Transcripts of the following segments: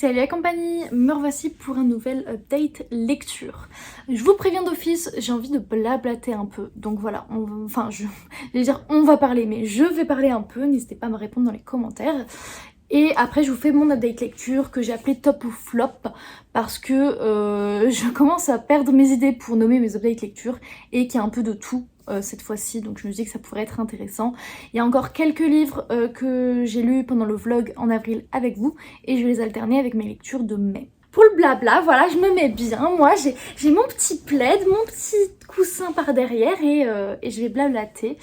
Salut la compagnie, me revoici pour un nouvel update lecture. Je vous préviens d'office, j'ai envie de blablater un peu, donc voilà, je vais dire on va parler, mais je vais parler un peu, n'hésitez pas à me répondre dans les commentaires. Et après je vous fais mon update lecture que j'ai appelé top ou flop parce que je commence à perdre mes idées pour nommer mes updates lecture et qu'il y a un peu de tout cette fois-ci, donc je me dis que ça pourrait être intéressant. Il y a encore quelques livres que j'ai lus pendant le vlog en avril avec vous et je vais les alterner avec mes lectures de mai. Pour le blabla, voilà, je me mets bien. Moi, j'ai mon petit plaid, mon petit coussin par derrière et je vais blablater.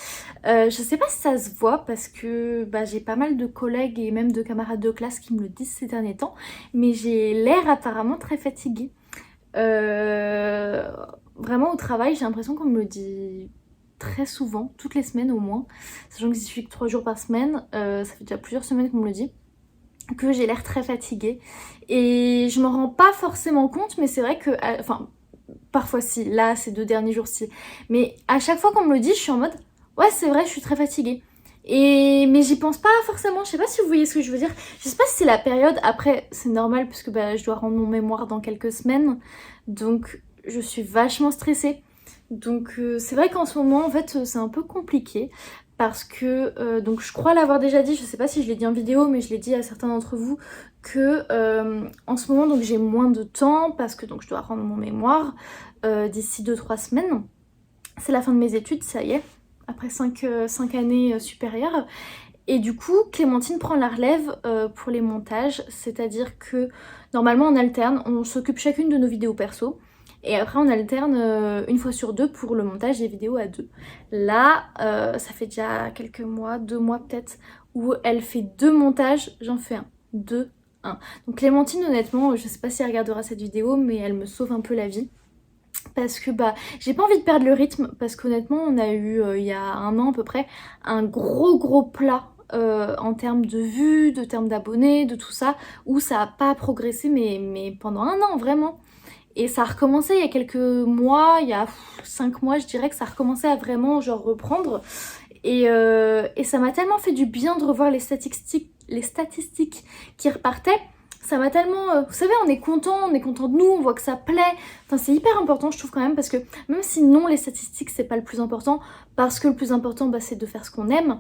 Je sais pas si ça se voit parce que j'ai pas mal de collègues et même de camarades de classe qui me le disent ces derniers temps, mais j'ai l'air apparemment très fatiguée. Vraiment au travail, j'ai l'impression qu'on me le dit très souvent, toutes les semaines au moins, sachant que j'y suis que 3 jours par semaine, ça fait déjà plusieurs semaines qu'on me le dit, que j'ai l'air très fatiguée et je m'en rends pas forcément compte, mais c'est vrai que, parfois si, là ces 2 derniers jours-ci, mais à chaque fois qu'on me le dit, je suis en mode ouais c'est vrai, je suis très fatiguée. Mais j'y pense pas forcément, je sais pas si vous voyez ce que je veux dire, je sais pas si c'est la période, après c'est normal puisque je dois rendre mon mémoire dans quelques semaines, donc je suis vachement stressée. Donc c'est vrai qu'en ce moment en fait c'est un peu compliqué parce que donc je crois l'avoir déjà dit, je sais pas si je l'ai dit en vidéo mais je l'ai dit à certains d'entre vous que en ce moment donc j'ai moins de temps parce que donc je dois rendre mon mémoire d'ici 2-3 semaines. C'est la fin de mes études, ça y est, après 5 années supérieures. Et du coup, Clémentine prend la relève pour les montages, c'est-à-dire que normalement on alterne, on s'occupe chacune de nos vidéos perso, et après on alterne une fois sur 2 pour le montage des vidéos à 2. Là, ça fait déjà quelques mois, 2 mois peut-être, où elle fait 2 montages, j'en fais un, 2, 1. Donc Clémentine, honnêtement, je sais pas si elle regardera cette vidéo, mais elle me sauve un peu la vie. Parce que j'ai pas envie de perdre le rythme, parce qu'honnêtement on a eu il y a 1 an à peu près un gros plat en termes de vues, de termes d'abonnés, de tout ça, où ça a pas progressé mais pendant 1 an vraiment. Et ça a recommencé il y a quelques mois, il y a 5 mois je dirais que ça a recommencé à vraiment genre reprendre. Et ça m'a tellement fait du bien de revoir les statistiques qui repartaient. Ça m'a tellement... vous savez, on est content de nous, on voit que ça plaît. Enfin, c'est hyper important, je trouve quand même, parce que même si non, les statistiques, c'est pas le plus important, parce que le plus important, c'est de faire ce qu'on aime.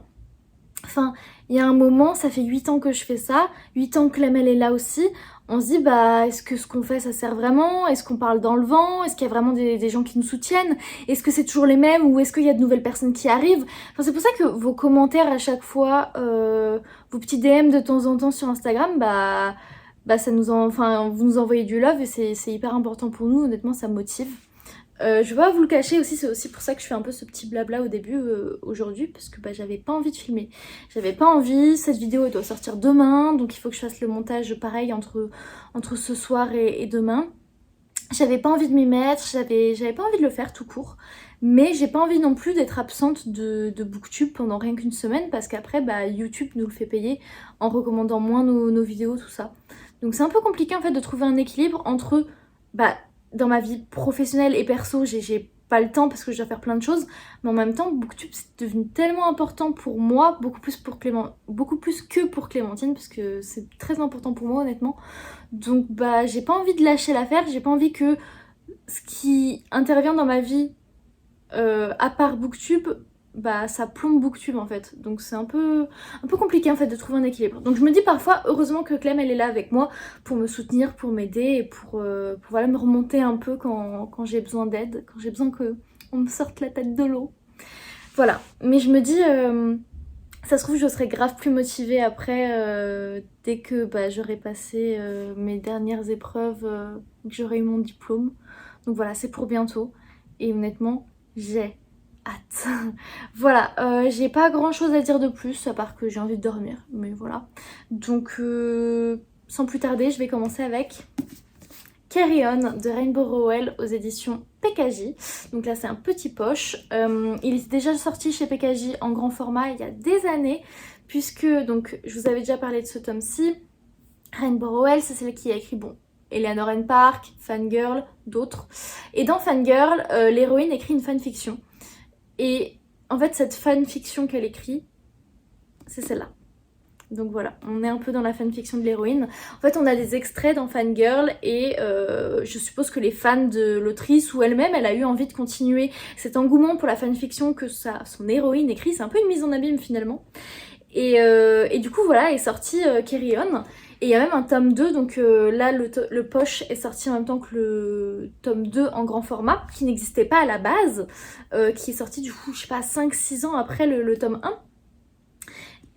Enfin, il y a un moment, ça fait 8 ans que je fais ça, 8 ans que Clem, elle est là aussi. On se dit, est-ce que ce qu'on fait, ça sert vraiment? Est-ce qu'on parle dans le vent? Est-ce qu'il y a vraiment des gens qui nous soutiennent? Est-ce que c'est toujours les mêmes? Ou est-ce qu'il y a de nouvelles personnes qui arrivent? Enfin, c'est pour ça que vos commentaires à chaque fois, vos petits DM de temps en temps sur Instagram, ça vous nous envoyez du love et c'est hyper important pour nous, honnêtement, ça me motive. Je vais pas vous le cacher aussi, c'est aussi pour ça que je fais un peu ce petit blabla au début aujourd'hui, parce que j'avais pas envie de filmer. J'avais pas envie, cette vidéo elle doit sortir demain, donc il faut que je fasse le montage pareil entre ce soir et demain. J'avais pas envie de m'y mettre, j'avais pas envie de le faire tout court, mais j'ai pas envie non plus d'être absente de Booktube pendant rien qu'une semaine, parce qu'après YouTube nous le fait payer en recommandant moins nos vidéos, tout ça. Donc c'est un peu compliqué en fait de trouver un équilibre entre dans ma vie professionnelle et perso, j'ai pas le temps parce que je dois faire plein de choses, mais en même temps, Booktube c'est devenu tellement important pour moi, beaucoup plus que pour Clémentine, parce que c'est très important pour moi honnêtement. Donc j'ai pas envie de lâcher l'affaire, j'ai pas envie que ce qui intervient dans ma vie, à part Booktube, ça plombe Booktube en fait. Donc c'est un peu compliqué en fait de trouver un équilibre. Donc je me dis parfois, heureusement que Clem elle est là avec moi pour me soutenir, pour m'aider et pour voilà, me remonter un peu quand j'ai besoin d'aide, quand j'ai besoin qu'on me sorte la tête de l'eau. Voilà, mais je me dis, ça se trouve je serai grave plus motivée après dès que j'aurai passé mes dernières épreuves, que j'aurai eu mon diplôme. Donc voilà, c'est pour bientôt. Et honnêtement, j'ai hâte. Voilà, j'ai pas grand chose à dire de plus à part que j'ai envie de dormir, mais voilà. Donc sans plus tarder, je vais commencer avec Carry On de Rainbow Rowell aux éditions PKJ. Donc là c'est un petit poche. Il est déjà sorti chez PKJ en grand format il y a des années, puisque donc je vous avais déjà parlé de ce tome-ci. Rainbow Rowell, c'est celle qui a écrit Eleanor and Park, Fangirl, d'autres. Et dans Fangirl, l'héroïne écrit une fanfiction. Et en fait, cette fanfiction qu'elle écrit, c'est celle-là. Donc voilà, on est un peu dans la fanfiction de l'héroïne. En fait, on a des extraits dans Fangirl et je suppose que les fans de l'autrice ou elle-même, elle a eu envie de continuer cet engouement pour la fanfiction que son héroïne écrit. C'est un peu une mise en abîme finalement. Et du coup, voilà, est sorti Carry On. Et il y a même un tome 2, donc là, le poche est sorti en même temps que le tome 2 en grand format, qui n'existait pas à la base, qui est sorti du coup, je sais pas, 5-6 ans après le tome 1.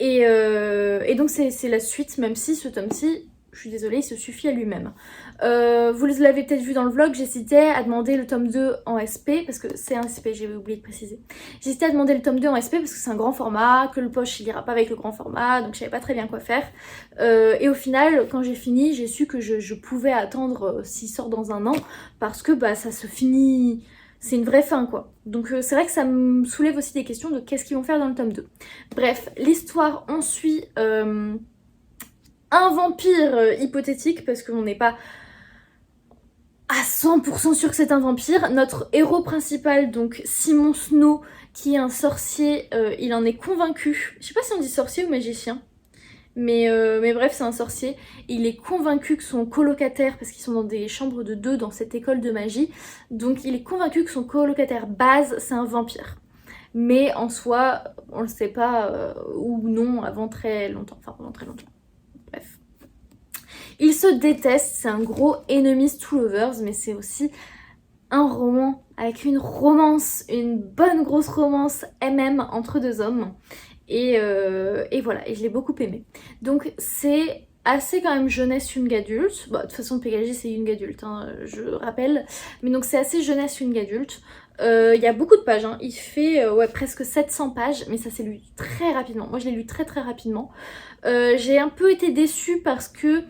Et donc c'est la suite, même si ce tome-ci, je suis désolée, il se suffit à lui-même. Vous l'avez peut-être vu dans le vlog, j'hésitais à demander le tome 2 en SP, parce que c'est un SP, j'ai oublié de préciser. J'hésitais à demander le tome 2 en SP parce que c'est un grand format, que le poche il ira pas avec le grand format, donc je savais pas très bien quoi faire. Et au final, quand j'ai fini, j'ai su que je pouvais attendre s'il sort dans un an, parce que bah ça se finit... C'est une vraie fin quoi. Donc c'est vrai que ça me soulève aussi des questions de qu'est-ce qu'ils vont faire dans le tome 2. Bref, l'histoire, on suit un vampire hypothétique parce qu'on n'est pas à 100% sûr que c'est un vampire. Notre héros principal, donc Simon Snow, qui est un sorcier, il en est convaincu. Je sais pas si on dit sorcier ou magicien. Mais bref, c'est un sorcier. Il est convaincu que son colocataire, parce qu'ils sont dans des chambres de 2 dans cette école de magie, donc il est convaincu que son colocataire Baz, c'est un vampire. Mais en soi, on le sait pas, ou non, avant très longtemps. Enfin, pendant très longtemps. Bref. Ils se détestent, c'est un gros enemies to lovers, mais c'est aussi un roman avec une romance, une bonne grosse romance MM entre deux hommes. Et voilà, et je l'ai beaucoup aimé. Donc c'est assez quand même jeunesse young adulte. Bon, de toute façon PKG c'est young adulte, hein, je rappelle. Mais donc c'est assez jeunesse young adulte. Il y a beaucoup de pages, hein. Il fait ouais, presque 700 pages, mais ça s'est lu très rapidement. Moi je l'ai lu très très rapidement. J'ai un peu été déçue parce que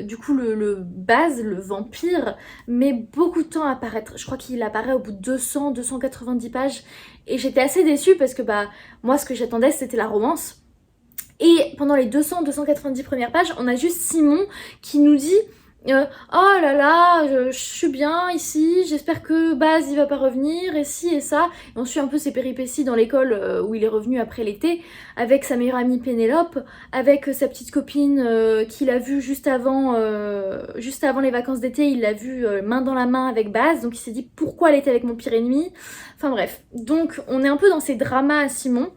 du coup le Baz, le vampire, met beaucoup de temps à apparaître. Je crois qu'il apparaît au bout de 200-290 pages. Et j'étais assez déçue parce que bah moi ce que j'attendais c'était la romance. Et pendant les 200-290 premières pages, on a juste Simon qui nous dit oh là là, je suis bien ici, j'espère que Baz il va pas revenir, et ci et ça. Et on suit un peu ses péripéties dans l'école où il est revenu après l'été, avec sa meilleure amie Pénélope, avec sa petite copine qu'il a vue juste avant les vacances d'été, il l'a vue main dans la main avec Baz, donc il s'est dit pourquoi elle était avec mon pire ennemi. Enfin bref, donc on est un peu dans ces dramas à Simon.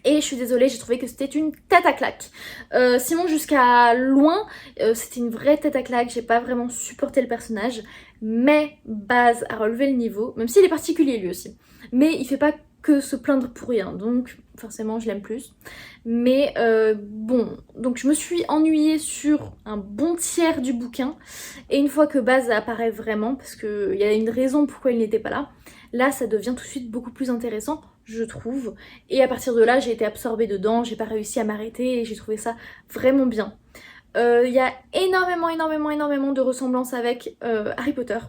Et je suis désolée, j'ai trouvé que c'était une tête à claque. Simon jusqu'à loin, c'était une vraie tête à claque, j'ai pas vraiment supporté le personnage. Mais Baz a relevé le niveau, même s'il est particulier lui aussi. Mais il fait pas que se plaindre pour rien, donc forcément je l'aime plus. Mais bon, donc je me suis ennuyée sur un bon tiers du bouquin. Et une fois que Baz apparaît vraiment, parce qu'il y a une raison pourquoi il n'était pas là, ça devient tout de suite beaucoup plus intéressant, je trouve. Et à partir de là, j'ai été absorbée dedans, j'ai pas réussi à m'arrêter et j'ai trouvé ça vraiment bien. Il y a énormément de ressemblances avec Harry Potter.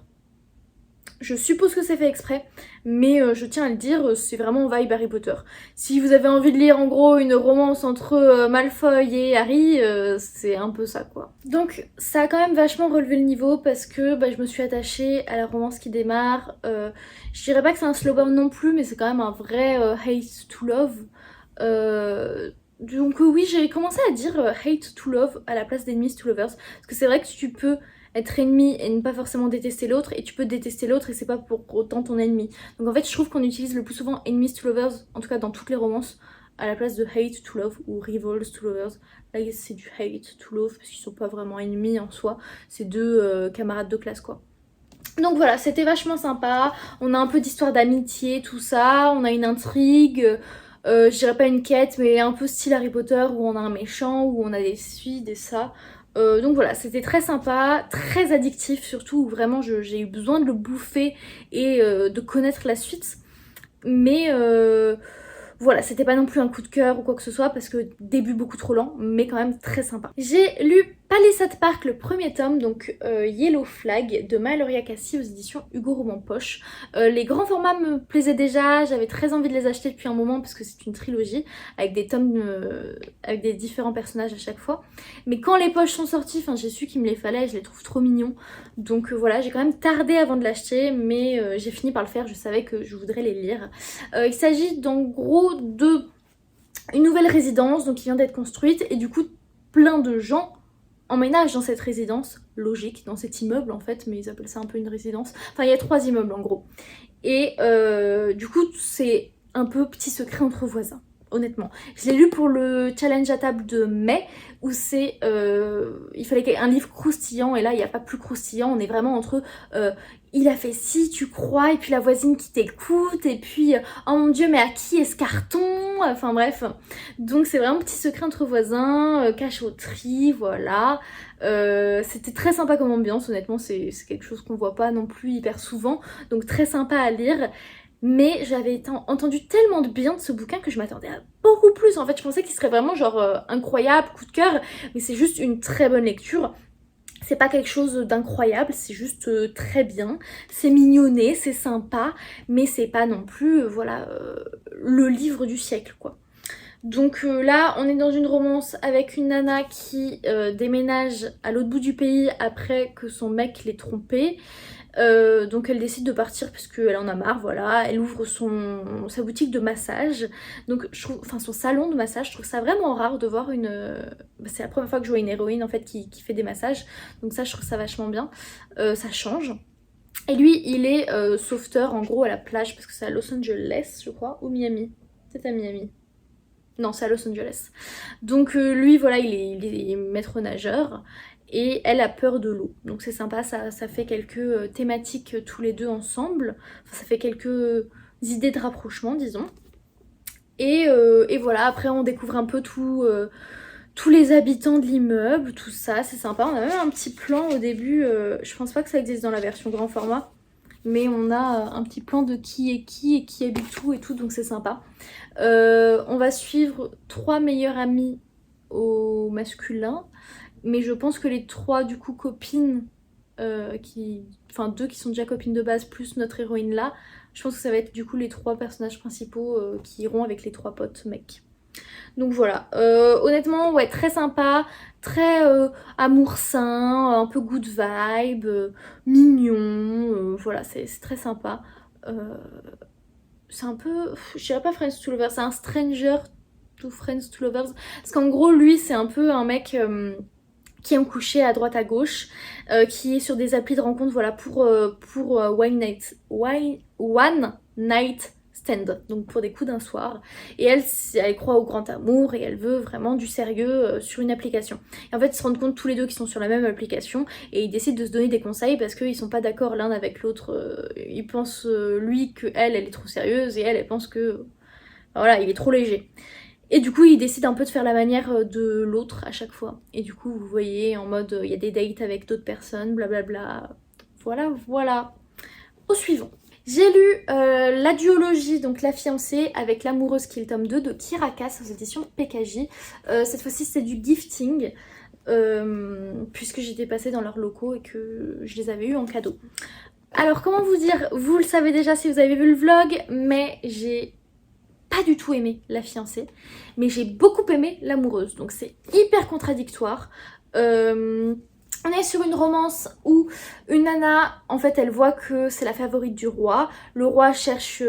Je suppose que c'est fait exprès, mais je tiens à le dire, c'est vraiment vibe Harry Potter. Si vous avez envie de lire en gros une romance entre Malfoy et Harry, c'est un peu ça quoi. Donc ça a quand même vachement relevé le niveau parce que bah, je me suis attachée à la romance qui démarre. Je dirais pas que c'est un slow burn non plus, mais c'est quand même un vrai hate to love. Donc oui, j'ai commencé à dire hate to love à la place d'enemies to lovers, parce que c'est vrai que tu peux être ennemi et ne pas forcément détester l'autre, et tu peux détester l'autre et c'est pas pour autant ton ennemi. Donc en fait je trouve qu'on utilise le plus souvent enemies to lovers, en tout cas dans toutes les romances, à la place de hate to love ou rivals to lovers. Là c'est du hate to love parce qu'ils sont pas vraiment ennemis en soi, c'est deux camarades de classe quoi. Donc voilà, c'était vachement sympa, on a un peu d'histoire d'amitié, tout ça, on a une intrigue, je dirais pas une quête, mais un peu style Harry Potter où on a un méchant, où on a des ci, des ça. Donc voilà, c'était très sympa, très addictif surtout, où vraiment j'ai eu besoin de le bouffer et de connaître la suite. Mais voilà, c'était pas non plus un coup de cœur ou quoi que ce soit parce que début beaucoup trop lent, mais quand même très sympa. J'ai lu Palisade Park, le premier tome, donc Yellow Flag de Maloria Cassie aux éditions Hugo Roman Poche. Les grands formats me plaisaient déjà, j'avais très envie de les acheter depuis un moment parce que c'est une trilogie avec des tomes avec des différents personnages à chaque fois. Mais quand les poches sont sorties, j'ai su qu'il me les fallait, je les trouve trop mignons. Donc voilà, j'ai quand même tardé avant de l'acheter, mais j'ai fini par le faire, je savais que je voudrais les lire. Il s'agit d'en gros de une nouvelle résidence donc qui vient d'être construite et du coup plein de gens emménagent dans cette résidence, logique, dans cet immeuble en fait, mais ils appellent ça un peu une résidence. Enfin il y a 3 immeubles en gros. Et du coup c'est un peu petit secret entre voisins. Honnêtement, je l'ai lu pour le challenge à table de mai où c'est il fallait un livre croustillant et là il n'y a pas plus croustillant, on est vraiment entre il a fait ci, tu crois, et puis la voisine qui t'écoute, et puis oh mon dieu, mais à qui est ce carton? Enfin bref, donc c'est vraiment petit secret entre voisins, cachotterie, voilà. C'était très sympa comme ambiance, honnêtement, c'est quelque chose qu'on voit pas non plus hyper souvent, donc très sympa à lire. Mais j'avais entendu tellement de bien de ce bouquin que je m'attendais à beaucoup plus. En fait, je pensais qu'il serait vraiment genre incroyable, coup de cœur, mais c'est juste une très bonne lecture. C'est pas quelque chose d'incroyable, c'est juste très bien. C'est mignonné, c'est sympa, mais c'est pas non plus, voilà, le livre du siècle, quoi. Donc là, on est dans une romance avec une nana qui déménage à l'autre bout du pays après que son mec l'ait trompée. Donc elle décide de partir parce qu'elle en a marre, voilà. Elle ouvre sa boutique de massage, donc je trouve, enfin son salon de massage, je trouve ça vraiment rare de voir une... c'est la première fois que je vois une héroïne en fait qui fait des massages, donc ça je trouve ça vachement bien, ça change. Et lui il est sauveteur en gros à la plage parce que c'est à Los Angeles je crois, ou Miami, c'est à Miami. Non, c'est à Los Angeles. Donc lui, voilà, il est maître nageur et elle a peur de l'eau. Donc c'est sympa, ça fait quelques thématiques tous les deux ensemble. Enfin, ça fait quelques idées de rapprochement, disons. Et voilà, après on découvre un peu tous les habitants de l'immeuble, tout ça, c'est sympa. On a même un petit plan au début, je pense pas que ça existe dans la version grand format, mais on a un petit plan de qui est qui et qui habite où et tout, donc c'est sympa. On va suivre 3 meilleures amies au masculin, mais je pense que les 3 du coup copines, enfin 2 qui sont déjà copines de base plus notre héroïne là, je pense que ça va être du coup les 3 personnages principaux qui iront avec les 3 potes mecs. Donc voilà, honnêtement ouais très sympa, très amour sain, un peu good vibe, mignon, voilà c'est très sympa. C'est un peu, je dirais pas Friends to Lovers, c'est un Stranger to Friends to Lovers, parce qu'en gros lui c'est un peu un mec qui aime coucher à droite à gauche, qui est sur des applis de rencontre, voilà, pour one night stand, donc pour des coups d'un soir. Et elle croit au grand amour et elle veut vraiment du sérieux sur une application. Et en fait, ils se rendent compte tous les deux qu'ils sont sur la même application et ils décident de se donner des conseils parce qu'ils sont pas d'accord l'un avec l'autre. Il pense lui que elle est trop sérieuse et elle pense que voilà, il est trop léger. Et du coup, il décide un peu de faire la manière de l'autre à chaque fois. Et du coup, vous voyez, en mode, il y a des dates avec d'autres personnes, blablabla. Voilà, voilà. Au suivant. J'ai lu la duologie, donc La fiancée avec l'amoureuse qui est le tome 2 de Kirakas aux éditions PKJ. Cette fois-ci, c'est du gifting, puisque j'étais passée dans leurs locaux et que je les avais eus en cadeau. Alors, comment vous dire, vous le savez déjà si vous avez vu le vlog, mais j'ai pas du tout aimé La fiancée, mais j'ai beaucoup aimé l'amoureuse, donc c'est hyper contradictoire. On est sur une romance où une nana, en fait, elle voit que c'est la favorite du roi. Le roi cherche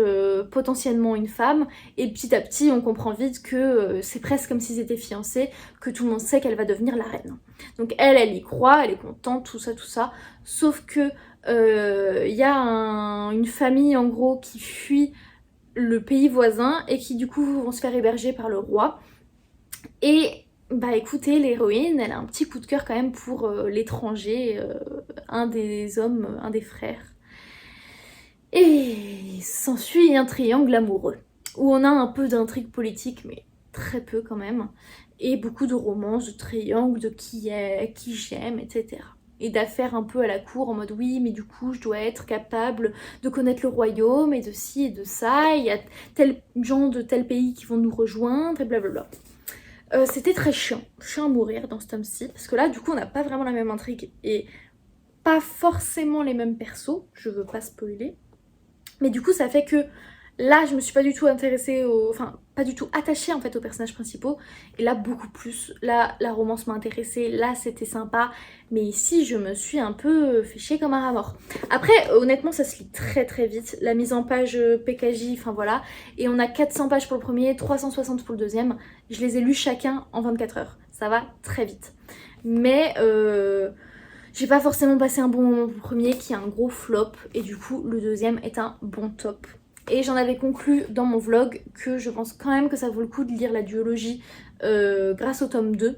potentiellement une femme et petit à petit, on comprend vite que c'est presque comme s'ils étaient fiancés, que tout le monde sait qu'elle va devenir la reine. Donc elle y croit, elle est contente, tout ça. Sauf que y a une famille en gros qui fuit le pays voisin et qui du coup vont se faire héberger par le roi. Et bah écoutez, l'héroïne, elle a un petit coup de cœur quand même pour l'étranger, un des hommes, un des frères. Et s'ensuit un triangle amoureux, où on a un peu d'intrigue politique, mais très peu quand même, et beaucoup de romances, de triangles, de qui j'aime, etc. Et d'affaires un peu à la cour en mode oui mais du coup je dois être capable de connaître le royaume et de ci et de ça, il y a tel gens de tel pays qui vont nous rejoindre et blablabla. C'était très chiant à mourir dans ce tome-ci, parce que là du coup on n'a pas vraiment la même intrigue et pas forcément les mêmes persos, je veux pas spoiler, mais du coup ça fait que Là, je me suis pas du tout intéressée enfin, pas du tout attachée en fait aux personnages principaux. Et là, beaucoup plus. Là, la romance m'a intéressée. Là, c'était sympa. Mais ici, je me suis un peu fait chier comme un rat mort. Après, honnêtement, ça se lit très très vite. La mise en page PKJ, enfin voilà. Et on a 400 pages pour le premier, 360 pour le deuxième. Je les ai lus chacun en 24 heures. Ça va très vite. Mais j'ai pas forcément passé un bon moment pour le premier qui est un gros flop. Et du coup, le deuxième est un bon top. Et j'en avais conclu dans mon vlog que je pense quand même que ça vaut le coup de lire la duologie grâce au tome 2.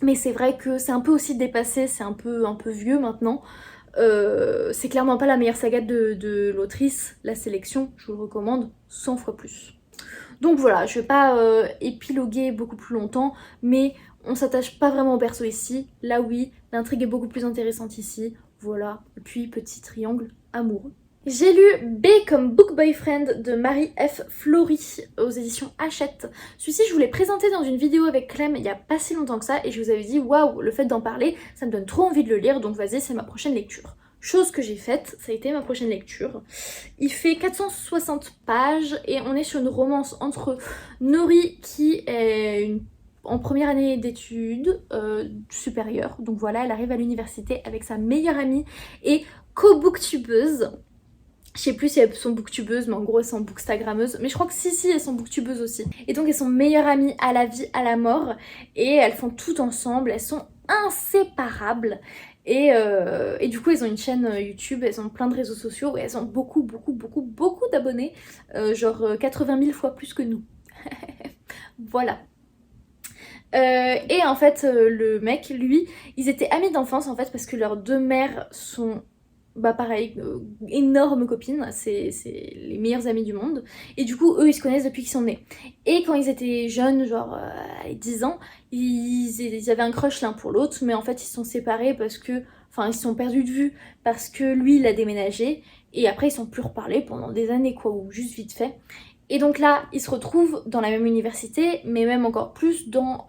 Mais c'est vrai que c'est un peu aussi dépassé, c'est un peu vieux maintenant. C'est clairement pas la meilleure saga de l'autrice, La Sélection, je vous le recommande 100 fois plus. Donc voilà, je vais pas épiloguer beaucoup plus longtemps, mais on s'attache pas vraiment au perso ici. Là oui, l'intrigue est beaucoup plus intéressante ici. Voilà, et puis petit triangle amoureux. J'ai lu B comme Book Boyfriend de Marie F. Flory aux éditions Hachette. Celui-ci, je vous l'ai présenté dans une vidéo avec Clem il y a pas si longtemps que ça et je vous avais dit waouh, le fait d'en parler, ça me donne trop envie de le lire, donc vas-y, c'est ma prochaine lecture. Chose que j'ai faite, ça a été ma prochaine lecture. Il fait 460 pages et on est sur une romance entre Nori qui est en première année d'études supérieures. Donc voilà, elle arrive à l'université avec sa meilleure amie et co-booktubeuse. Je sais plus si elles sont booktubeuses, mais en gros elles sont bookstagrammeuses. Mais je crois que si, elles sont booktubeuses aussi. Et donc elles sont meilleures amies à la vie, à la mort. Et elles font tout ensemble, elles sont inséparables. Et du coup elles ont une chaîne YouTube, elles ont plein de réseaux sociaux et elles ont beaucoup d'abonnés. Genre 80 000 fois plus que nous. Voilà. Et en fait le mec, lui, ils étaient amis d'enfance en fait parce que leurs deux mères sont bah pareil, énormes copines, c'est les meilleures amies du monde. Et du coup, eux, ils se connaissent depuis qu'ils sont nés. Et quand ils étaient jeunes, genre 10 ans, ils avaient un crush l'un pour l'autre, mais en fait, ils se sont séparés parce que... Enfin, ils se sont perdus de vue parce que lui, il a déménagé. Et après, ils ne sont plus reparlés pendant des années, quoi, ou juste vite fait. Et donc là, ils se retrouvent dans la même université, mais même encore plus dans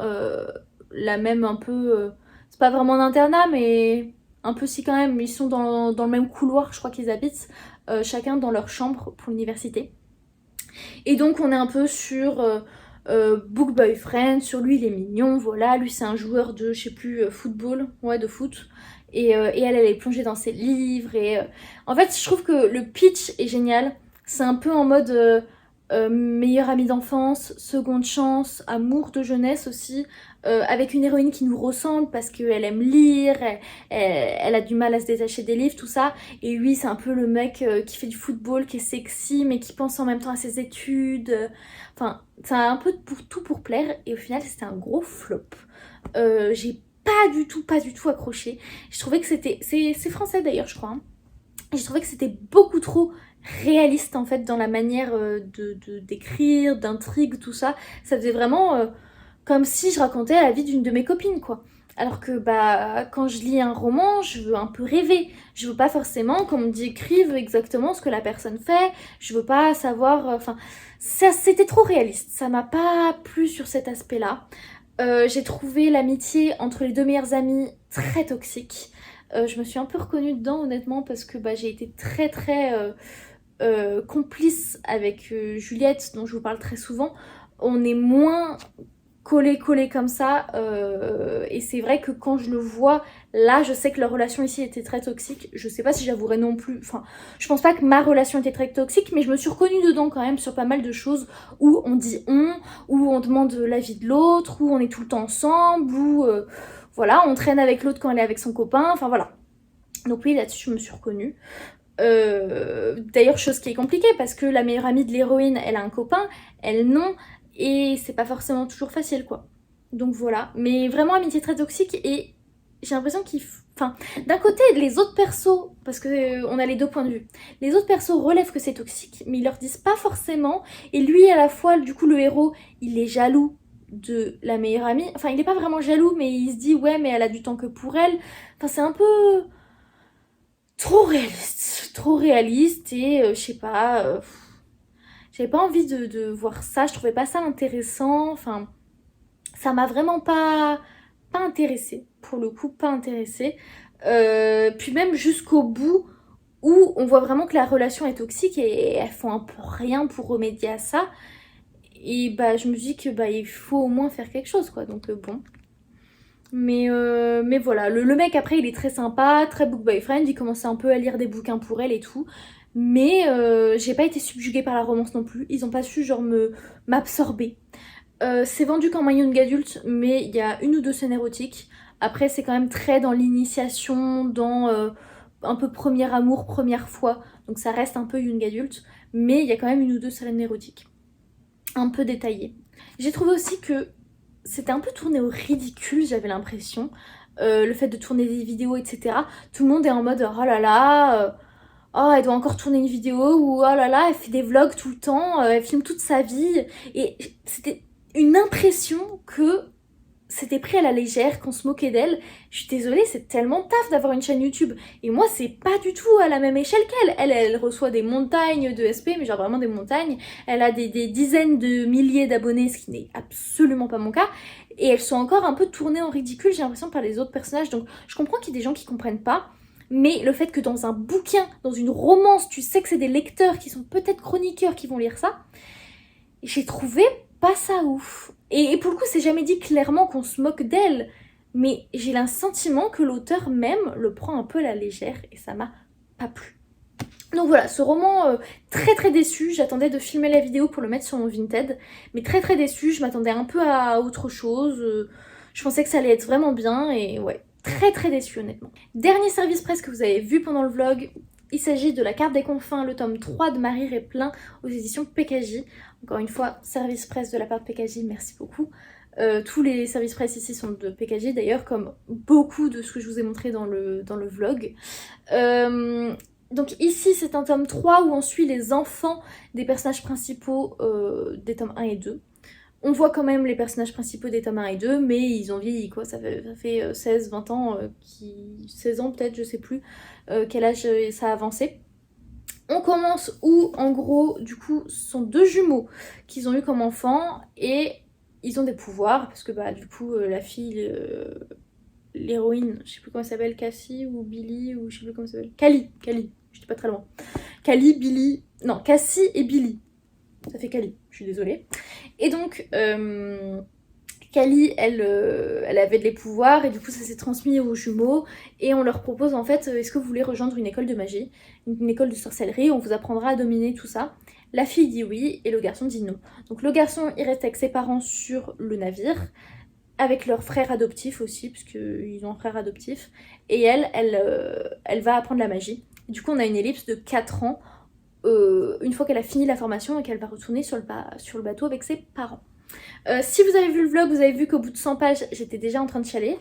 la même un peu... c'est pas vraiment un internat, mais un peu si quand même, ils sont dans le même couloir, je crois qu'ils habitent, chacun dans leur chambre pour l'université. Et donc on est un peu sur Book Boyfriend, sur lui il est mignon, voilà, lui c'est un joueur de, je sais plus, football, ouais de foot. Et elle est plongée dans ses livres. Et en fait, je trouve que le pitch est génial. C'est un peu en mode meilleure amie d'enfance, seconde chance, amour de jeunesse aussi, avec une héroïne qui nous ressemble parce qu'elle aime lire, elle a du mal à se détacher des livres, tout ça. Et lui, c'est un peu le mec qui fait du football, qui est sexy, mais qui pense en même temps à ses études. Enfin, c'est un peu pour tout pour plaire. Et au final, c'était un gros flop. J'ai pas du tout accroché. Je trouvais que c'était... C'est français d'ailleurs, je crois. Hein. Et je trouvais que c'était beaucoup trop réaliste en fait dans la manière d'écrire, d'intrigue, tout ça. Ça faisait vraiment comme si je racontais la vie d'une de mes copines, quoi. Alors que bah quand je lis un roman, je veux un peu rêver. Je veux pas forcément qu'on me décrive exactement ce que la personne fait. Je veux pas savoir... Enfin, ça c'était trop réaliste. Ça m'a pas plu sur cet aspect-là. J'ai trouvé l'amitié entre les deux meilleures amies très toxique. Je me suis un peu reconnue dedans honnêtement parce que bah, j'ai été très complice avec Juliette dont je vous parle très souvent. On est moins collé comme ça et c'est vrai que quand je le vois là je sais que leur relation ici était très toxique. Je sais pas si j'avouerais non plus, enfin je pense pas que ma relation était très toxique, mais je me suis reconnue dedans quand même sur pas mal de choses où on dit où on demande l'avis de l'autre, où on est tout le temps ensemble, où voilà, on traîne avec l'autre quand elle est avec son copain, enfin voilà. Donc oui, là-dessus je me suis reconnue. D'ailleurs, chose qui est compliquée parce que la meilleure amie de l'héroïne, elle a un copain, elle non, et c'est pas forcément toujours facile quoi. Donc voilà, mais vraiment amitié très toxique et j'ai l'impression qu'il... Enfin, d'un côté, les autres persos, parce que on a les deux points de vue, les autres persos relèvent que c'est toxique, mais ils leur disent pas forcément, et lui à la fois, du coup le héros, il est jaloux de la meilleure amie, enfin il est pas vraiment jaloux, mais il se dit ouais mais elle a du temps que pour elle, enfin c'est un peu... trop réaliste et je sais pas, j'avais pas envie de voir ça, je trouvais pas ça intéressant, enfin ça m'a vraiment pas intéressée, pour le coup pas intéressée. Puis même jusqu'au bout où on voit vraiment que la relation est toxique et elles font un peu rien pour remédier à ça. Et bah je me dis que bah il faut au moins faire quelque chose quoi, donc bon. Mais voilà, le mec après il est très sympa, très book boyfriend, il commençait un peu à lire des bouquins pour elle et tout. Mais j'ai pas été subjuguée par la romance non plus, ils ont pas su genre m'absorber. C'est vendu comme un young adulte, mais il y a une ou deux scènes érotiques. Après c'est quand même très dans l'initiation, dans un peu premier amour, première fois. Donc ça reste un peu young adulte, mais il y a quand même une ou deux scènes érotiques. Un peu détaillées. J'ai trouvé aussi que c'était un peu tourné au ridicule, j'avais l'impression. Le fait de tourner des vidéos, etc. Tout le monde est en mode oh là là, oh elle doit encore tourner une vidéo, ou oh là là, elle fait des vlogs tout le temps, elle filme toute sa vie. Et c'était une impression que c'était pris à la légère, qu'on se moquait d'elle. Je suis désolée, c'est tellement taf d'avoir une chaîne YouTube. Et moi, c'est pas du tout à la même échelle qu'elle. Elle reçoit des montagnes de SP, mais genre vraiment des montagnes. Elle a des dizaines de milliers d'abonnés, ce qui n'est absolument pas mon cas. Et elles sont encore un peu tournées en ridicule, j'ai l'impression, par les autres personnages. Donc je comprends qu'il y ait des gens qui comprennent pas. Mais le fait que dans un bouquin, dans une romance, tu sais que c'est des lecteurs qui sont peut-être chroniqueurs qui vont lire ça, j'ai trouvé pas ça ouf. Et pour le coup, c'est jamais dit clairement qu'on se moque d'elle, mais j'ai le sentiment que l'auteur même le prend un peu à la légère et ça m'a pas plu. Donc voilà, ce roman, très très déçu. J'attendais de filmer la vidéo pour le mettre sur mon Vinted, mais très très déçu. Je m'attendais un peu à autre chose. Je pensais que ça allait être vraiment bien et ouais, très très déçu honnêtement. Dernier service presse que vous avez vu pendant le vlog, il s'agit de La Carte des Confins, le tome 3 de Marie Réplin aux éditions PKJ. Encore une fois, service presse de la part de PKJ, merci beaucoup. Tous les services presse ici sont de PKJ d'ailleurs, comme beaucoup de ce que je vous ai montré dans le vlog. Donc ici c'est un tome 3 où on suit les enfants des personnages principaux des tomes 1 et 2. On voit quand même les personnages principaux des tomes 1 et 2, mais ils ont vieilli quoi, ça fait 16, 20 ans, 16 ans peut-être, je sais plus quel âge ça a avancé. On commence où, en gros, du coup, ce sont deux jumeaux qu'ils ont eu comme enfants et ils ont des pouvoirs parce que, bah, du coup, la fille, l'héroïne, je sais plus comment elle s'appelle, Cassie ou Billy ou je sais plus comment elle s'appelle. Callie, j'étais pas très loin. Callie, Billy, non, Cassie et Billy. Ça fait Callie, je suis désolée. Et donc, Callie, elle avait les pouvoirs et du coup ça s'est transmis aux jumeaux et on leur propose en fait, est-ce que vous voulez rejoindre une école de magie, une école de sorcellerie, on vous apprendra à dominer tout ça. La fille dit oui et le garçon dit non. Donc le garçon il reste avec ses parents sur le navire, avec leur frère adoptif aussi, puisqu'ils ont un frère adoptif, et elle va apprendre la magie. Du coup on a une ellipse de 4 ans, une fois qu'elle a fini la formation et qu'elle va retourner sur le bateau avec ses parents. Si vous avez vu le vlog, vous avez vu qu'au bout de 100 pages, j'étais déjà en train de chialer.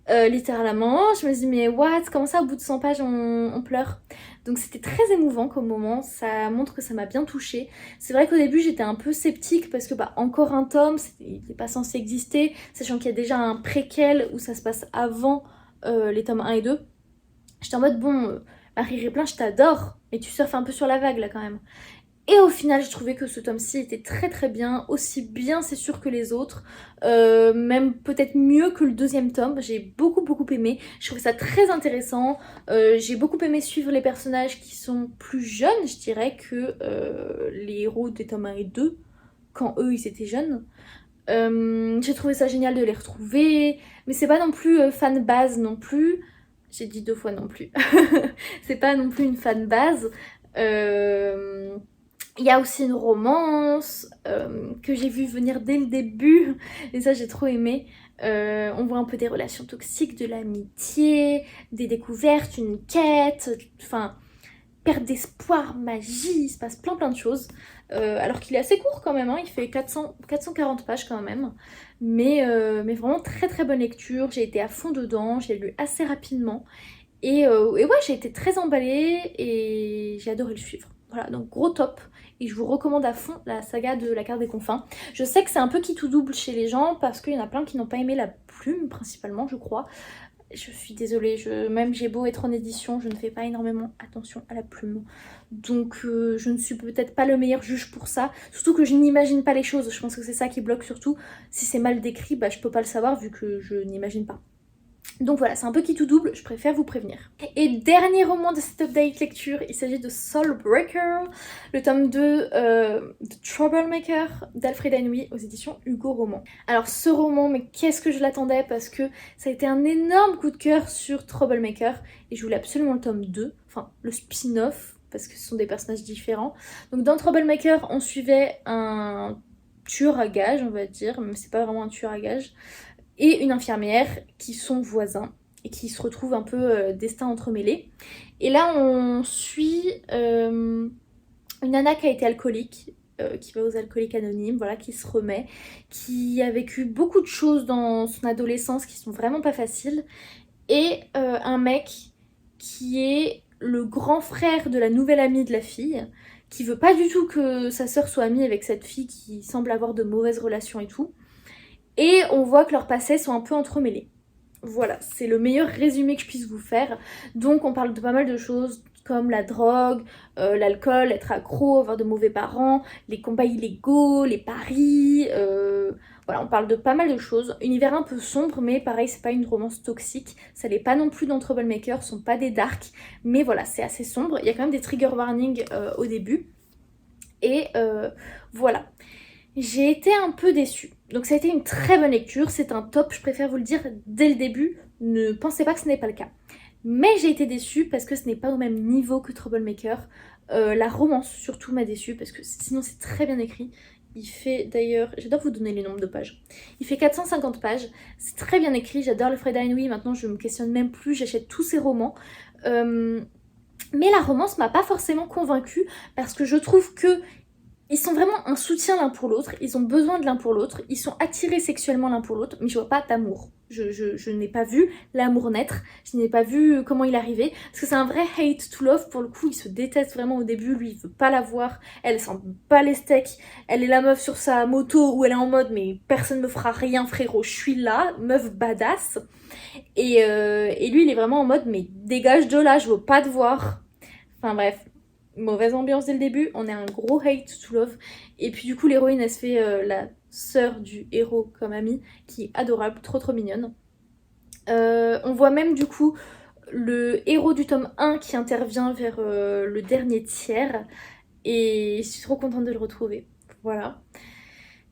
Littéralement, je me dis mais what, comment ça au bout de 100 pages on pleure? Donc c'était très émouvant comme moment, ça montre que ça m'a bien touchée. C'est vrai qu'au début j'étais un peu sceptique parce que bah encore un tome, il n'est pas censé exister, sachant qu'il y a déjà un préquel où ça se passe avant les tomes 1 et 2. J'étais en mode bon, Marie Réplin je t'adore, mais tu surfes un peu sur la vague là quand même. Et au final, j'ai trouvé que ce tome-ci était très très bien, aussi bien c'est sûr que les autres, même peut-être mieux que le deuxième tome, j'ai beaucoup aimé, je trouvais ça très intéressant, j'ai beaucoup aimé suivre les personnages qui sont plus jeunes, je dirais, que les héros des tomes 1 et 2, quand eux ils étaient jeunes. J'ai trouvé ça génial de les retrouver, mais c'est pas non plus fan base non plus, j'ai dit 2 fois non plus, c'est pas non plus une fan base. Il y a aussi une romance que j'ai vu venir dès le début et ça j'ai trop aimé. On voit un peu des relations toxiques, de l'amitié, des découvertes, une quête, enfin perte d'espoir, magie, il se passe plein de choses. Alors qu'il est assez court quand même, hein, il fait 440 pages quand même. Mais vraiment très très bonne lecture, j'ai été à fond dedans, j'ai lu assez rapidement. Et ouais, j'ai été très emballée et j'ai adoré le suivre. Voilà, donc gros top. Et je vous recommande à fond la saga de La Carte des Confins. Je sais que c'est un peu qui tout double chez les gens parce qu'il y en a plein qui n'ont pas aimé la plume principalement, je crois. Je suis désolée, même j'ai beau être en édition, je ne fais pas énormément attention à la plume. Donc je ne suis peut-être pas le meilleur juge pour ça. Surtout que je n'imagine pas les choses, je pense que c'est ça qui bloque surtout. Si c'est mal décrit, bah je peux pas le savoir vu que je n'imagine pas. Donc voilà, c'est un peu qui tout double, je préfère vous prévenir. Et dernier roman de cette update lecture, il s'agit de Soulbreaker, le tome 2 de Troublemaker d'Alfreda Inouye aux éditions Hugo Roman. Alors ce roman, mais qu'est-ce que je l'attendais, parce que ça a été un énorme coup de cœur sur Troublemaker et je voulais absolument le tome 2, enfin le spin-off, parce que ce sont des personnages différents. Donc dans Troublemaker, on suivait un tueur à gages, on va dire, mais c'est pas vraiment un tueur à gages, et une infirmière qui sont voisins et qui se retrouvent un peu destin entremêlés. Et là, on suit une nana qui a été alcoolique, qui va aux alcooliques anonymes, voilà, qui se remet, qui a vécu beaucoup de choses dans son adolescence qui sont vraiment pas faciles, et un mec qui est le grand frère de la nouvelle amie de la fille, qui veut pas du tout que sa sœur soit amie avec cette fille qui semble avoir de mauvaises relations et tout. Et on voit que leurs passés sont un peu entremêlés. Voilà, c'est le meilleur résumé que je puisse vous faire. Donc on parle de pas mal de choses comme la drogue, l'alcool, être accro, avoir de mauvais parents, les combats illégaux, les paris, voilà, on parle de pas mal de choses. Univers un peu sombre, mais pareil, c'est pas une romance toxique, ça l'est pas non plus dans Troublemaker, ce sont pas des darks, mais voilà, c'est assez sombre. Il y a quand même des trigger warnings au début. Et voilà. J'ai été un peu déçue. Donc ça a été une très bonne lecture, c'est un top, je préfère vous le dire dès le début, ne pensez pas que ce n'est pas le cas. Mais j'ai été déçue parce que ce n'est pas au même niveau que Troublemaker. La romance surtout m'a déçue parce que sinon c'est très bien écrit. Il fait d'ailleurs, j'adore vous donner les nombres de pages. Il fait 450 pages, c'est très bien écrit, j'adore Alfreda Inouye, maintenant je me questionne même plus, j'achète tous ses romans. Mais la romance m'a pas forcément convaincue parce que je trouve que ils sont vraiment un soutien l'un pour l'autre, ils ont besoin de l'un pour l'autre, ils sont attirés sexuellement l'un pour l'autre, mais je vois pas d'amour. Je n'ai pas vu l'amour naître, je n'ai pas vu comment il arrivait, parce que c'est un vrai hate to love, pour le coup, ils se détestent vraiment au début, lui il veut pas la voir, elle sent pas les steaks, elle est la meuf sur sa moto où elle est en mode mais personne me fera rien frérot, je suis là, meuf badass, et lui il est vraiment en mode mais dégage de là, je veux pas te voir, enfin bref. Mauvaise ambiance dès le début, on est un gros hate to love. Et puis du coup l'héroïne elle se fait la sœur du héros comme amie, qui est adorable, trop trop mignonne. On voit même du coup le héros du tome 1 qui intervient vers le dernier tiers. Et je suis trop contente de le retrouver. Voilà.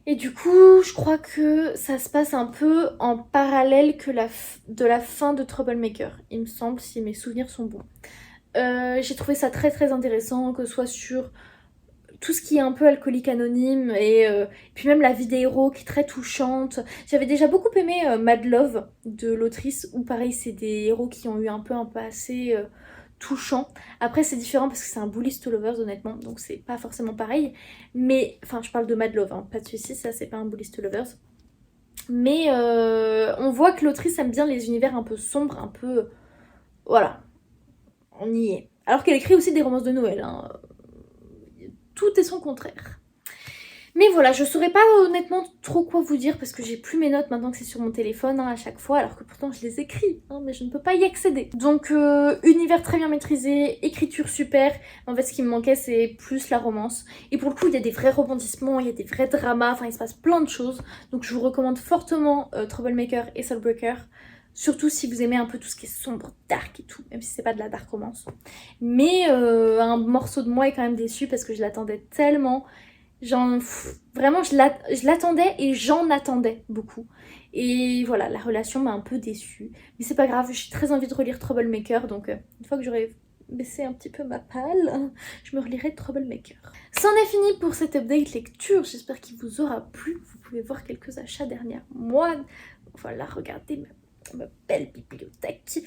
Et du coup, je crois que ça se passe un peu en parallèle que de la fin de Troublemaker, il me semble, si mes souvenirs sont bons. J'ai trouvé ça très très intéressant, que ce soit sur tout ce qui est un peu alcoolique anonyme et puis même la vie des héros qui est très touchante. J'avais déjà beaucoup aimé Mad Love de l'autrice, où pareil c'est des héros qui ont eu un passé touchant. Après c'est différent parce que c'est un bullies to lovers honnêtement, donc c'est pas forcément pareil. Mais, enfin je parle de Mad Love, hein, pas de soucis, ça c'est pas un bullies to lovers. Mais on voit que l'autrice aime bien les univers un peu sombres, un peu... Voilà, on y est. Alors qu'elle écrit aussi des romances de Noël, hein. Tout est son contraire. Mais voilà, je saurais pas honnêtement trop quoi vous dire parce que j'ai plus mes notes maintenant que c'est sur mon téléphone hein, à chaque fois, alors que pourtant je les écris, hein, mais je ne peux pas y accéder. Donc univers très bien maîtrisé, écriture super. En fait ce qui me manquait c'est plus la romance. Et pour le coup il y a des vrais rebondissements, il y a des vrais dramas, enfin il se passe plein de choses. Donc je vous recommande fortement Troublemaker et Soulbreaker. Surtout si vous aimez un peu tout ce qui est sombre, dark et tout, même si c'est pas de la dark romance. Mais un morceau de moi est quand même déçu parce que je l'attendais tellement. Vraiment, je l'attendais et j'en attendais beaucoup. Et voilà, la relation m'a un peu déçue. Mais c'est pas grave, j'ai très envie de relire Troublemaker, donc une fois que j'aurai baissé un petit peu ma palle, je me relirai Troublemaker. C'en est fini pour cette update lecture, j'espère qu'il vous aura plu. Vous pouvez voir quelques achats derrière moi. Voilà, regardez ma belle bibliothèque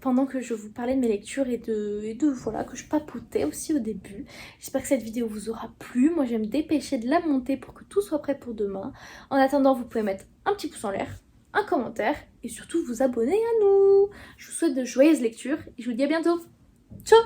pendant que je vous parlais de mes lectures et de voilà, que je papotais aussi au début. J'espère que cette vidéo vous aura plu. Moi je vais me dépêcher de la monter pour que tout soit prêt pour demain. En attendant, vous pouvez mettre un petit pouce en l'air, un commentaire et surtout vous abonner à nous. Je vous souhaite de joyeuses lectures et je vous dis à bientôt. Ciao.